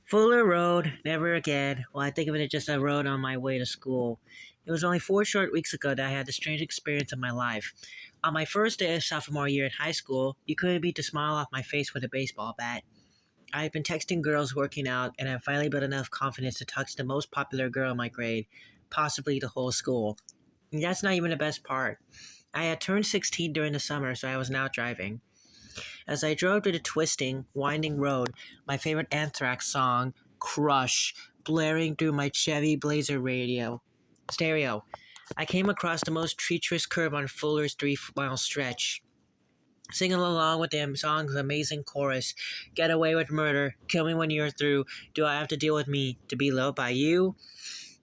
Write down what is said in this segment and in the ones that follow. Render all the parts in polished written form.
Fuller Road, never again. Well, I think of it as just a road on my way to school. It was only 4 short weeks ago that I had the strange experience of my life. On my first day of sophomore year in high school, you couldn't beat the smile off my face with a baseball bat. I had been texting girls working out, and I finally built enough confidence to text the most popular girl in my grade, possibly the whole school. And that's not even the best part. I had turned 16 during the summer, so I was now driving. As I drove to the twisting, winding road, my favorite Anthrax song, Crush, blaring through my Chevy Blazer stereo, I came across the most treacherous curve on Fuller's 3 mile stretch. Singing along with the song's amazing chorus, Get away with murder, kill me when you're through, do I have to deal with me, to be loved by you?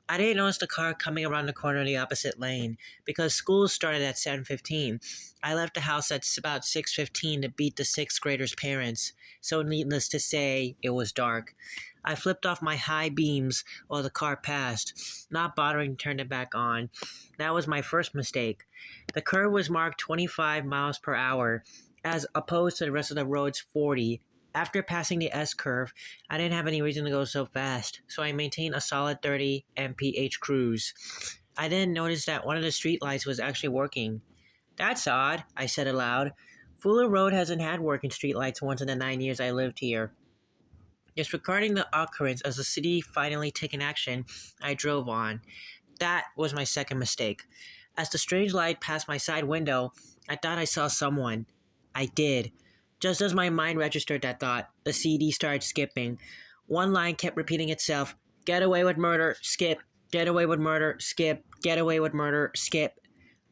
I didn't notice the car coming around the corner in the opposite lane because school started at 7:15. I left the house at about 6:15 to beat the sixth graders' parents, so needless to say, it was dark. I flipped off my high beams while the car passed, not bothering to turn it back on. That was my first mistake. The curve was marked 25 miles per hour, as opposed to the rest of the road's 40. After passing the S curve, I didn't have any reason to go so fast, so I maintained a solid 30 mph cruise. I didn't notice that one of the street lights was actually working. That's odd, I said aloud. Fuller Road hasn't had working streetlights once in the 9 years I lived here. Disregarding the occurrence as the city finally taken action, I drove on. That was my second mistake. As the strange light passed my side window, I thought I saw someone. I did. Just as my mind registered that thought, the CD started skipping. One line kept repeating itself, Get away with murder, skip. Get away with murder, skip. Get away with murder, skip.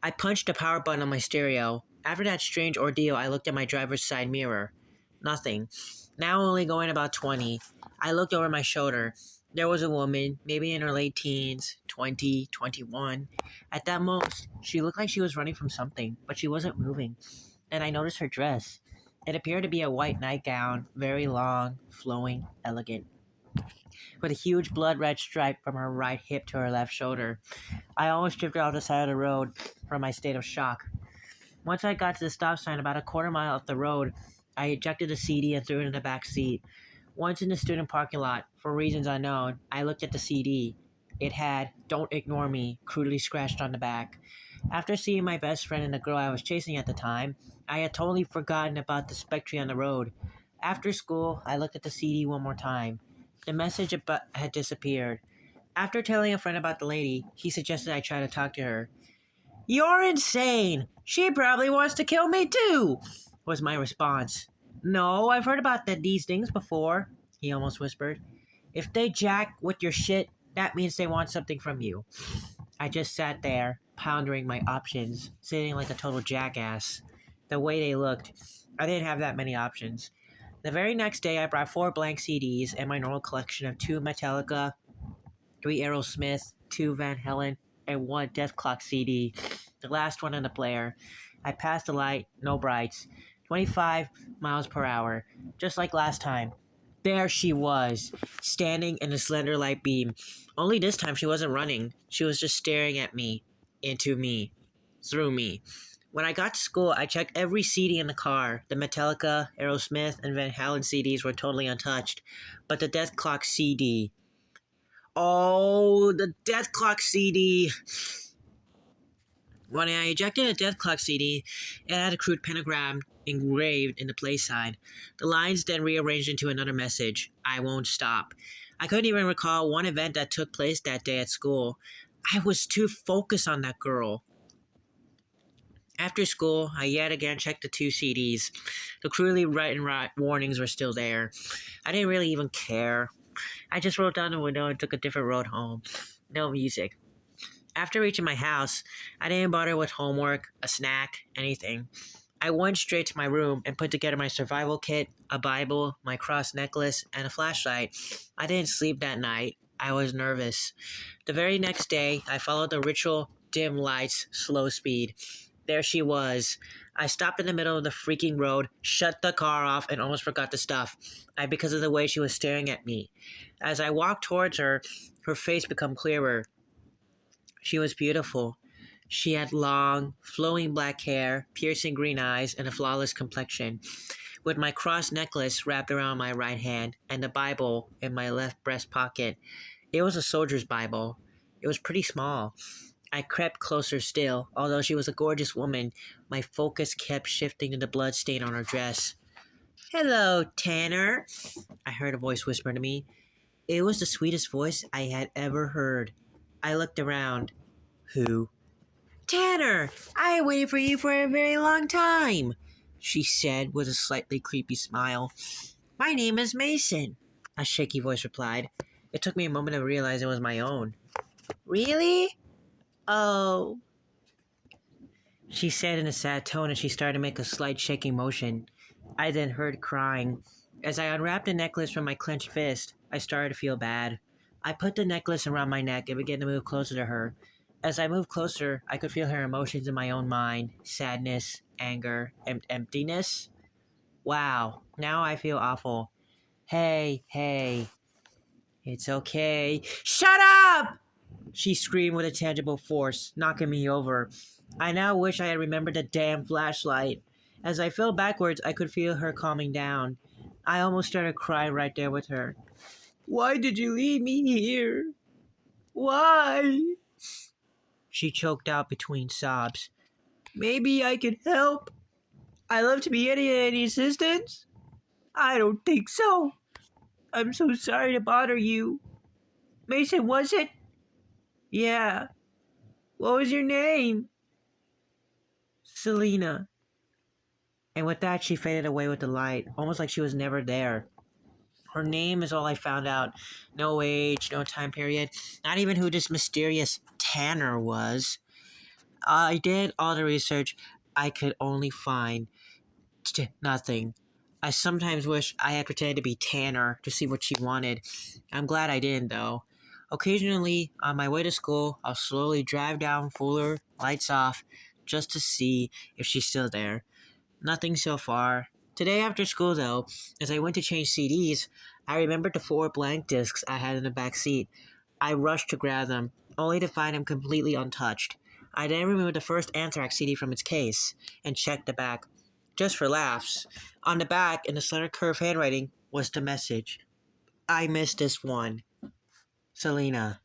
I punched the power button on my stereo. After that strange ordeal, I looked at my driver's side mirror. Nothing. Now only going about 20. I looked over my shoulder. There was a woman, maybe in her late teens, 20, 21. At that most, she looked like she was running from something, but she wasn't moving. And I noticed her dress. It appeared to be a white nightgown, very long, flowing, elegant, with a huge blood-red stripe from her right hip to her left shoulder. I almost drifted off the side of the road from my state of shock. Once I got to the stop sign about a quarter mile up the road, I ejected the CD and threw it in the back seat. Once in the student parking lot, for reasons unknown, I looked at the CD. It had Don't Ignore Me crudely scratched on the back. After seeing my best friend and the girl I was chasing at the time, I had totally forgotten about the spectre on the road. After school, I looked at the CD one more time. The message had disappeared. After telling a friend about the lady, he suggested I try to talk to her. You're insane! She probably wants to kill me too! Was my response. No, I've heard about these things before, he almost whispered. If they jack with your shit, that means they want something from you. I just sat there, pondering my options, sitting like a total jackass. The way they looked, I didn't have that many options. The very next day, I brought 4 blank CDs and my normal collection of 2 Metallica, 3 Aerosmith, 2 Van Halen, and 1 Death Clock CD, the last one in the player. I passed the light, no brights, 25 miles per hour, just like last time. There she was, standing in a slender light beam. Only this time she wasn't running. She was just staring at me, into me, through me. When I got to school, I checked every CD in the car. The Metallica, Aerosmith, and Van Halen CDs were totally untouched. But the Death Clock CD... Oh, the Death Clock CD... When I ejected a Death Clock CD, it had a crude pentagram engraved in the play side. The lines then rearranged into another message, I won't stop. I couldn't even recall one event that took place that day at school. I was too focused on that girl. After school, I yet again checked the 2 CDs. The crudely written warnings were still there. I didn't really even care. I just rolled down the window and took a different road home. No music. After reaching my house, I didn't bother with homework, a snack, anything. I went straight to my room and put together my survival kit, a Bible, my cross necklace, and a flashlight. I didn't sleep that night. I was nervous. The very next day, I followed the ritual, dim lights, slow speed. There she was. I stopped in the middle of the freaking road, shut the car off, and almost forgot the stuff. Because of the way she was staring at me. As I walked towards her, her face became clearer. She was beautiful. She had long, flowing black hair, piercing green eyes, and a flawless complexion. With my cross necklace wrapped around my right hand and the Bible in my left breast pocket, it was a soldier's Bible. It was pretty small. I crept closer still. Although she was a gorgeous woman, my focus kept shifting to the blood stain on her dress. "Hello, Tanner," I heard a voice whisper to me. It was the sweetest voice I had ever heard. I looked around. Who? "Tanner, I waited for you for a very long time," she said with a slightly creepy smile. "My name is Mason," a shaky voice replied. It took me a moment to realize it was my own. "Really? Oh," she said in a sad tone as she started to make a slight shaking motion. I then heard crying. As I unwrapped the necklace from my clenched fist, I started to feel bad. I put the necklace around my neck and began to move closer to her. As I moved closer, I could feel her emotions in my own mind: sadness, anger, and emptiness. Wow, now I feel awful. "Hey, hey, it's okay." "Shut up!" she screamed with a tangible force, knocking me over. I now wish I had remembered the damn flashlight. As I fell backwards, I could feel her calming down. I almost started crying right there with her. "Why did you leave me here? Why?" she choked out between sobs. "Maybe I could help. I love to be any assistance." "I don't think so. I'm so sorry to bother you." "Mason, was it?" "Yeah." "What was your name?" "Selena." And with that, she faded away with the light, almost like she was never there. Her name is all I found out. No age, no time period, not even who this mysterious Tanner was. I did all the research I could only find. Nothing. I sometimes wish I had pretended to be Tanner to see what she wanted. I'm glad I didn't, though. Occasionally, on my way to school, I'll slowly drive down Fuller, lights off, just to see if she's still there. Nothing so far. Today after school, though, as I went to change CDs, I remembered the 4 blank discs I had in the back seat. I rushed to grab them, only to find them completely untouched. I then removed the first Anthrax CD from its case and checked the back, just for laughs. On the back, in the slender curved handwriting, was the message: "I missed this one. Selena."